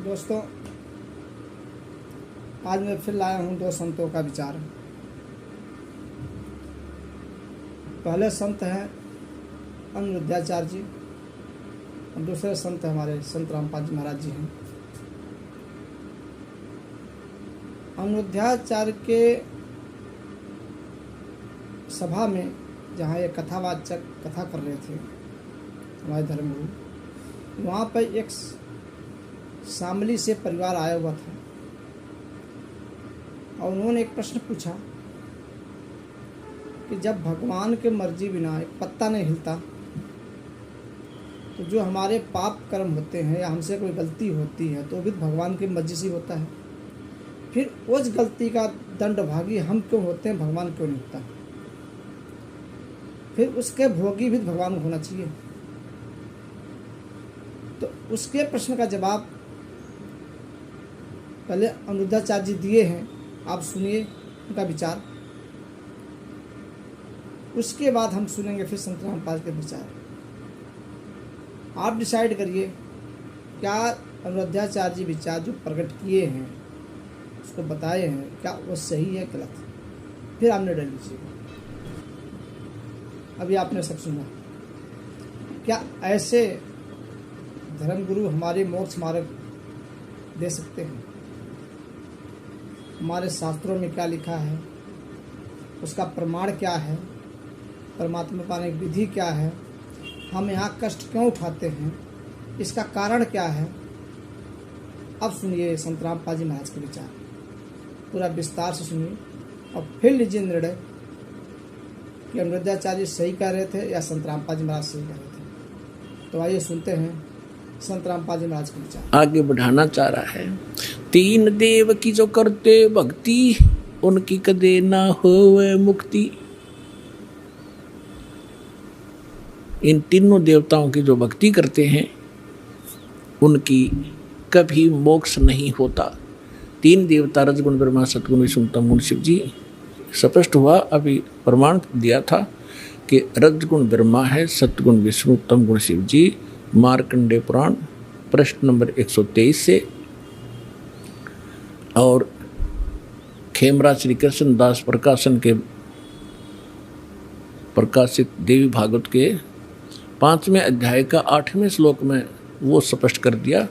दोस्तों, आज मैं फिर लाया हूँ दो संतों का विचार। पहले संत हैं अनिरुद्धाचार्य जी और दूसरे संत हमारे संत रामपाल जी महाराज जी हैं। अनिरुद्धाचार्य के सभा में जहाँ ये कथावाचक कथा कर रहे थे हमारे धर्मगुरु, वहाँ पर एक शामली से परिवार आया हुआ था और उन्होंने एक प्रश्न पूछा कि जब भगवान के मर्जी बिना एक पत्ता नहीं हिलता तो जो हमारे पाप कर्म होते हैं या हमसे कोई गलती होती है तो भी भगवान की मर्जी से होता है, फिर उस गलती का दंड भागी हम क्यों होते हैं, भगवान क्यों नहीं होता? फिर उसके भोगी भी भगवान होना चाहिए। तो उसके प्रश्न का जवाब पहले अनिरुद्धाचार्य जी दिए हैं, आप सुनिए उनका विचार। उसके बाद हम सुनेंगे फिर संत रामपाल के विचार। आप डिसाइड करिए क्या अनिरुद्धाचार्य जी विचार जो प्रकट किए हैं, उसको बताए हैं, क्या वो सही है गलत, फिर आप निर्णय लीजिएगा। अभी आपने सब सुना। क्या ऐसे धर्मगुरु हमारे मोक्ष मार्ग दे सकते हैं? हमारे शास्त्रों में क्या लिखा है, उसका प्रमाण क्या है, परमात्मा पाने की विधि क्या है, हम यहाँ कष्ट क्यों उठाते हैं, इसका कारण क्या है? अब सुनिए संत रामपाल जी महाराज के विचार, पूरा विस्तार से सुनिए और फिर लीजिए निर्णय कि अनिरुद्धाचार्य सही कह रहे थे या संत रामपाल जी महाराज सही कह रहे थे। तो आइए सुनते हैं संत रामपाल जी महाराज के विचार। आगे बढ़ाना चाह रहा है। तीन देव की जो करते भक्ति, उनकी कदे ना होवे मुक्ति। इन तीनों देवताओं की जो भक्ति करते हैं उनकी कभी मोक्ष नहीं होता। तीन देवता रजगुण ब्रह्मा सतगुण विष्णु तम गुण शिव जी। स्पष्ट हुआ, अभी प्रमाण दिया था कि रजगुण ब्रह्मा है, सतगुण विष्णु तम गुण शिव जी। मार्कंडेय पुराण प्रश्न नंबर 123 से और खेमरा श्री कृष्ण दास प्रकाशन के प्रकाशित देवी भागवत के 5वें अध्याय का 8वें श्लोक में वो स्पष्ट कर दिया।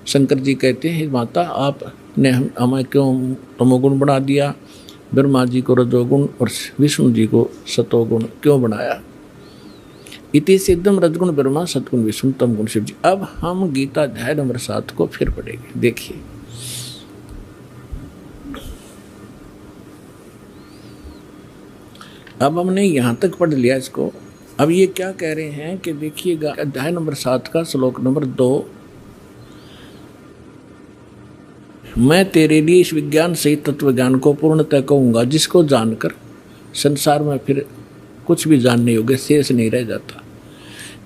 शंकर जी कहते हैं, माता आपने हमें क्यों तमोगुण बना दिया, ब्रह्मा जी को रजोगुण और विष्णु जी को सतोगुण क्यों बनाया? इति सिद्धम रजगुण ब्रह्मा सतगुण विष्णु तम गुण शिव जी। अब हम गीता अध्याय नंबर 7 को फिर पढ़ेंगे। देखिए, अब हमने यहाँ तक पढ़ लिया इसको। अब ये क्या कह रहे हैं कि देखिएगा, अध्याय नंबर 7 का श्लोक नंबर 2, मैं तेरे लिए इस विज्ञान सहित तत्व ज्ञान को पूर्णतः कहूँगा, जिसको जानकर संसार में फिर कुछ भी जानने योग्य शेष नहीं रह जाता।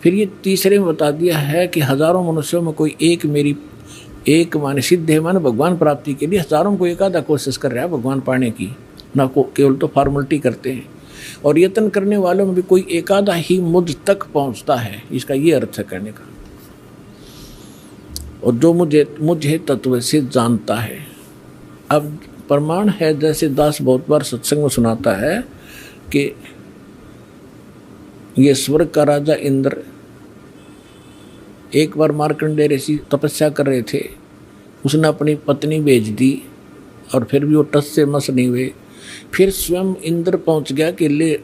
फिर ये तीसरे में बता दिया है कि हजारों मनुष्यों में कोई एक माने सिद्ध है, माने भगवान प्राप्ति के लिए हजारों को एक आधा कोशिश कर रहा है भगवान पाने की, ना को केवल तो फॉर्मेलिटी करते हैं। और यत्न करने वालों में भी कोई एक आधा ही मुझ तक पहुँचता है, इसका ये अर्थ है कहने का। और जो मुझे तत्व से जानता है। अब प्रमाण है, जैसे दास बहुत बार सत्संग में सुनाता है कि ये स्वर्ग का राजा इंद्र एक बार मार्कंडेय ऋषि तपस्या कर रहे थे, उसने अपनी पत्नी भेज दी और फिर भी वो टस से मस नहीं हुए। फिर स्वयं इंद्र पहुंच गया कि ले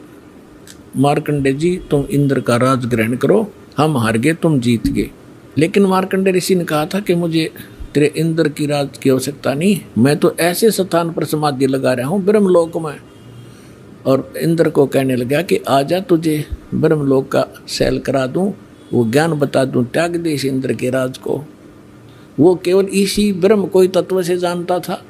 मार्कंडेय जी, तुम इंद्र का राज ग्रहण करो, हम हार गए, तुम जीत गए। लेकिन मार्कंडेय ऋषि ने कहा था कि मुझे तेरे इंद्र की राज की आवश्यकता नहीं, मैं तो ऐसे स्थान पर समाधि लगा रहा हूँ ब्रह्मलोक में। और इंद्र को कहने लगा कि आजा, तुझे ब्रह्मलोक का सैल करा दूं, वो ज्ञान बता दूं, त्याग दे इस इंद्र के राज को। वो केवल इसी ब्रह्म को ही तत्व से जानता था,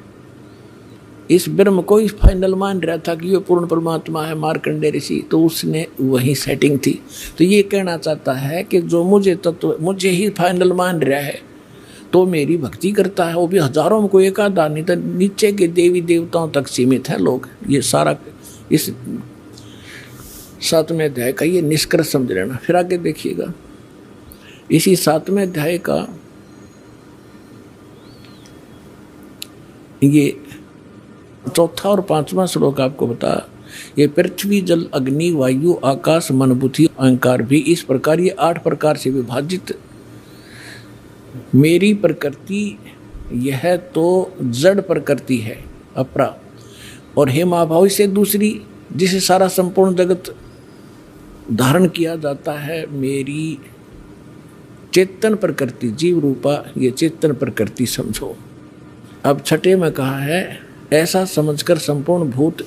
इस ब्रह्म को ही फाइनल मान रहा था कि ये पूर्ण परमात्मा है मार्कंडेय ऋषि। तो उसने वही सेटिंग थी। तो ये कहना चाहता है कि जो मुझे ही फाइनल मान रहा है तो मेरी भक्ति करता है, वो भी हजारों में कोई एक आधा, नहीं तो नीचे के देवी देवताओं तक सीमित हैं लोग। ये सारा इस 7वें अध्याय का ये निष्कर्ष समझ लेना। फिर आगे देखिएगा, इसी 7वें अध्याय का ये चौथा और पांचवा श्लोक आपको बता, ये पृथ्वी जल अग्नि वायु आकाश मन बुद्धि अहंकार भी इस प्रकार ये 8 प्रकार से विभाजित मेरी प्रकृति यह तो जड़ प्रकृति है अपरा, और हे महाभाव से दूसरी जिसे सारा संपूर्ण जगत धारण किया जाता है मेरी चेतन प्रकृति जीव रूपा ये चेतन प्रकृति समझो। अब छठे में कहा है ऐसा समझकर संपूर्ण भूत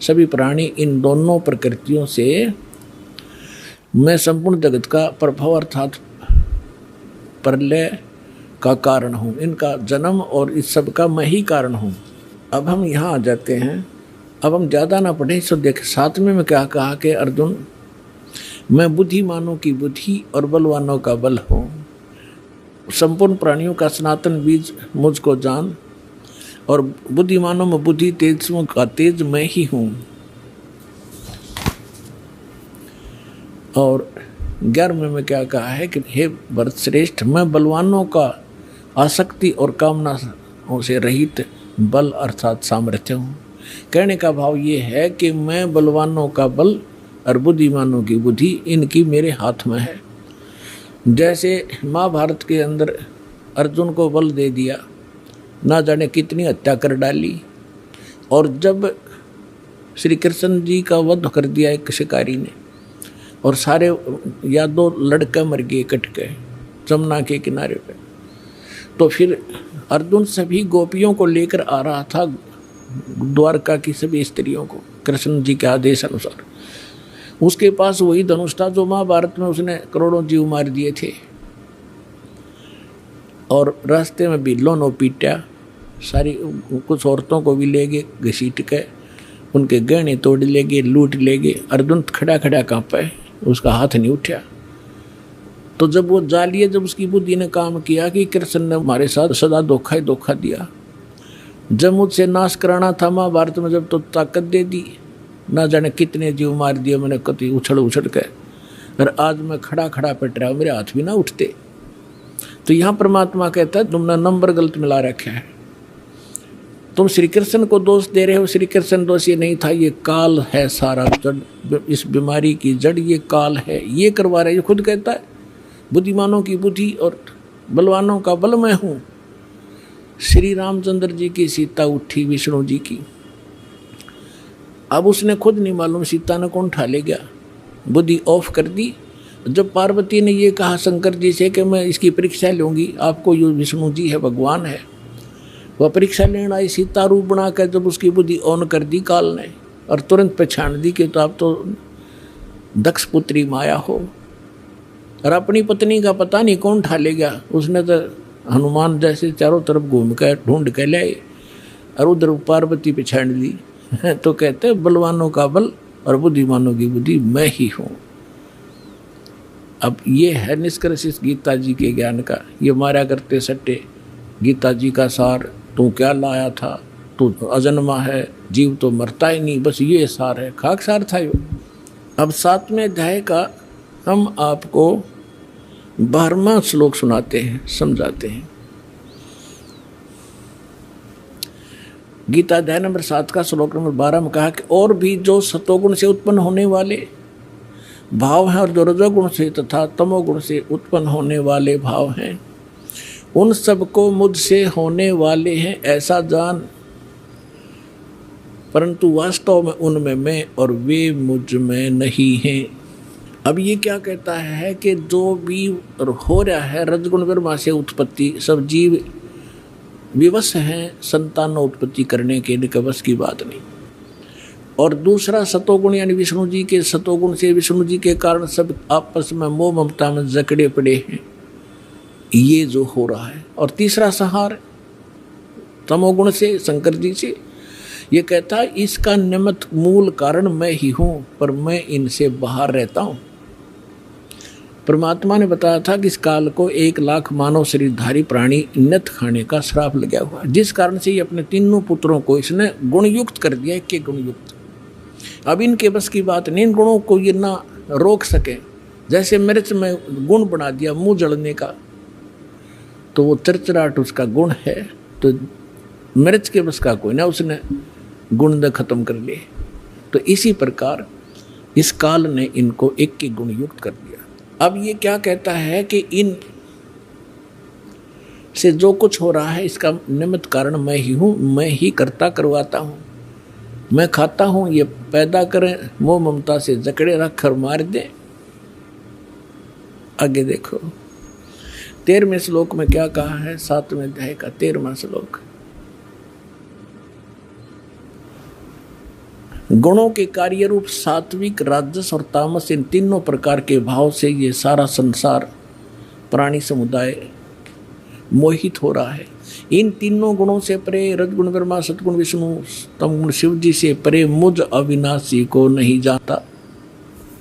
सभी प्राणी इन दोनों प्रकृतियों से मैं संपूर्ण जगत का प्रभाव अर्थात प्रलय का कारण हूँ, इनका जन्म और इस सब का मैं ही कारण हूँ। अब हम यहाँ आ जाते हैं, अब हम ज़्यादा ना पढ़ें। सो देख 7वें में क्या कहा कि अर्जुन मैं बुद्धिमानों की बुद्धि और बलवानों का बल हूँ, संपूर्ण प्राणियों का सनातन बीज मुझको जान, और बुद्धिमानों में बुद्धि तेजों का तेज मैं ही हूँ। और 11वें में क्या कहा है कि हे भरत श्रेष्ठ मैं बलवानों का आसक्ति और कामनाओं से रहित बल अर्थात सामर्थ्य हूँ। कहने का भाव ये है कि मैं बलवानों का बल और बुद्धिमानों की बुद्धि इनकी मेरे हाथ में है। जैसे महाभारत के अंदर अर्जुन को बल दे दिया, ना जाने कितनी हत्या कर डाली, और जब श्री कृष्ण जी का वध कर दिया एक शिकारी ने और सारे या 2 लड़के मर गए कट गए जमुना के किनारे पे, तो फिर अर्जुन सभी गोपियों को लेकर आ रहा था द्वारका की सभी स्त्रियों को कृष्ण जी के आदेश अनुसार। उसके पास वही धनुष था जो महाभारत में उसने करोड़ों जीव मार दिए थे, और रास्ते में भी लोनो पीटा, सारी कुछ औरतों को भी ले गए घसीट के, उनके गहने तोड़ ले गए, लूट ले गए। अर्जुन खड़ा खड़ा कांपा, उसका हाथ नहीं उठा। तो जब वो जा लिए, जब उसकी बुद्धि ने काम किया कि कृष्ण ने हमारे साथ सदा धोखा ही धोखा दिया, जब मुझसे नाश कराना था महाभारत में जब तो ताकत दे दी, ना जाने कितने जीव मार दिए मैंने कति उछड़ उछड़ के, और आज मैं खड़ा खड़ा पिट रहा हूँ, मेरे हाथ भी ना उठते। तो यहाँ परमात्मा कहता है तुमने नंबर गलत मिला रखा है, तुम श्री कृष्ण को दोष दे रहे हो। श्री कृष्ण दोष ये नहीं था, ये काल है सारा जड़, इस बीमारी की जड़ ये काल है, ये करवा रहे। ये खुद कहता है बुद्धिमानों की बुद्धि और बलवानों का बल मैं हूँ। श्री रामचंद्र जी की सीता उठी विष्णु जी की, अब उसने खुद नहीं मालूम सीता ने कौन उठा ले गया, बुद्धि ऑफ कर दी। जब पार्वती ने ये कहा शंकर जी से कि मैं इसकी परीक्षा लूँगी, आपको ये विष्णु जी है भगवान है, वह परीक्षा लेना आई सीता रूप बना कर, जब उसकी बुद्धि ऑन कर दी काल ने और तुरंत पहचान दी कि तो आप तो दक्ष पुत्री माया हो, और अपनी पत्नी का पता नहीं कौन उठा ले गया। उसने तो हनुमान जैसे चारों तरफ घूम कर ढूंढ के लाए और उधर पार्वती पहचान ली। तो कहते हैं बलवानों का बल और बुद्धिमानों की बुद्धि मैं ही हूँ। अब ये है निष्कर्ष इस गीता जी के ज्ञान का। ये मारा करते सट्टे गीता जी का सार, तू क्या लाया था, तू अजन्मा है, जीव तो मरता ही नहीं, बस ये सार है, खाक सार था यो। अब 7वें अध्याय का हम आपको 12वां श्लोक सुनाते हैं, समझाते हैं। गीता अध्याय नंबर 7 का श्लोक नंबर 12 में कहा कि और भी जो सतोगुण से उत्पन्न होने वाले भाव हैं और जो रजोगुण से तथा तमोगुण से उत्पन्न होने वाले भाव हैं, उन सबको मुझसे होने वाले हैं ऐसा जान, परंतु वास्तव में उनमें मैं और वे मुझ में नहीं हैं। अब ये क्या कहता है कि जो भी हो रहा है रजगुण ब्रह्मा से उत्पत्ति, सब जीव विवश हैं संतान उत्पत्ति करने के, इनके बस की बात नहीं। और दूसरा सतोगुण यानी विष्णु जी के सतोगुण से, विष्णु जी के कारण सब आपस में मोह ममता में जकड़े पड़े हैं, ये जो हो रहा है। और तीसरा संहार तमोगुण से, शंकर जी से, ये कहता है इसका निमित्त मूल कारण मैं ही हूँ, पर मैं इनसे बाहर रहता हूँ। परमात्मा ने बताया था कि इस काल को 1 लाख मानव शरीरधारी प्राणी नित खाने का श्राप लगा हुआ, जिस कारण से ये अपने तीनों पुत्रों को इसने गुणयुक्त कर दिया, के गुणयुक्त। अब इनके बस की बात नहीं, इन गुणों को ये ना रोक सके। जैसे मिर्च में गुण बना दिया मुंह जलने का, तो वो चिरचिराहट उसका गुण है, तो मिर्च के बस का कोई ना, उसने गुण खत्म कर लिए। तो इसी प्रकार इस काल ने इनको एक के गुण युक्त कर दिया। अब ये क्या कहता है कि इन से जो कुछ हो रहा है इसका निमित्त कारण मैं ही हूँ, मैं ही करता करवाता हूँ, मैं खाता हूँ, ये पैदा करें मोह ममता से जकड़े रख कर मार दे। आगे देखो 13वें श्लोक में क्या कहा है, 7वें अध्याय का 13वां श्लोक। गुणों के कार्य रूप सात्विक, राजस और तामस, इन तीनों प्रकार के भाव से ये सारा संसार प्राणी समुदाय मोहित हो रहा है। इन तीनों गुणों से परे, रजगुण ब्रह्मा, सतगुण विष्णु, तमगुण शिव जी से परे मुझ अविनाशी को नहीं जानता।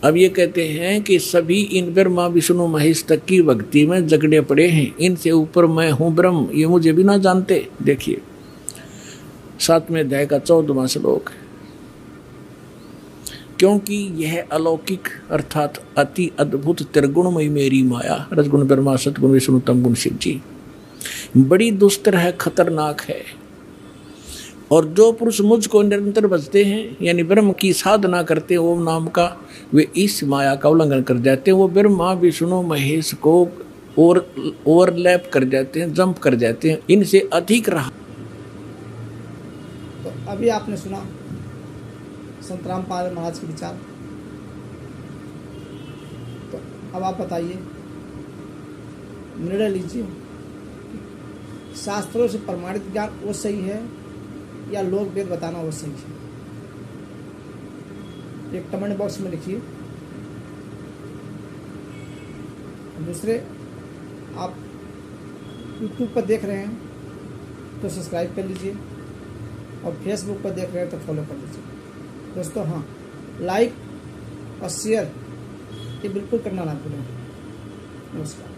अब ये कहते हैं कि सभी इन ब्रह्मा विष्णु महेश तक की भक्ति में जगड़े पड़े हैं, इनसे ऊपर मैं हूँ ब्रह्म, ये मुझे भी ना जानते। देखिए 7वें अध्याय का 14वां श्लोक। क्योंकि यह अलौकिक अर्थात अति अद्भुत त्रिगुणमयी मेरी माया, रजगुण ब्रह्मा, सतगुण विष्णु, तमगुण शिव जी, बड़ी दुस्तर है, खतरनाक है। और जो पुरुष मुझको निरंतर भजते हैं, यानी ब्रह्म की साधना करते हैं ओम नाम का, वे इस माया का उल्लंघन कर जाते हैं। वो ब्रह्मा विष्णु महेश को ओवरलैप कर जाते हैं, जंप कर जाते हैं, इनसे अधिक रहा। तो अभी आपने सुना संत रामपाल महाराज के विचार। तो अब आप बताइए, निर्णय लीजिए, शास्त्रों से प्रमाणित ज्ञान वो सही है या लोक वेद बताना वो सही है? एक कमेंट बॉक्स में लिखिए। दूसरे, आप YouTube पर देख रहे हैं तो सब्सक्राइब कर लीजिए, और फेसबुक पर देख रहे हैं तो फॉलो कर लीजिए। दोस्तों हाँ, लाइक और शेयर ये बिल्कुल करना ना भूलें। नमस्कार।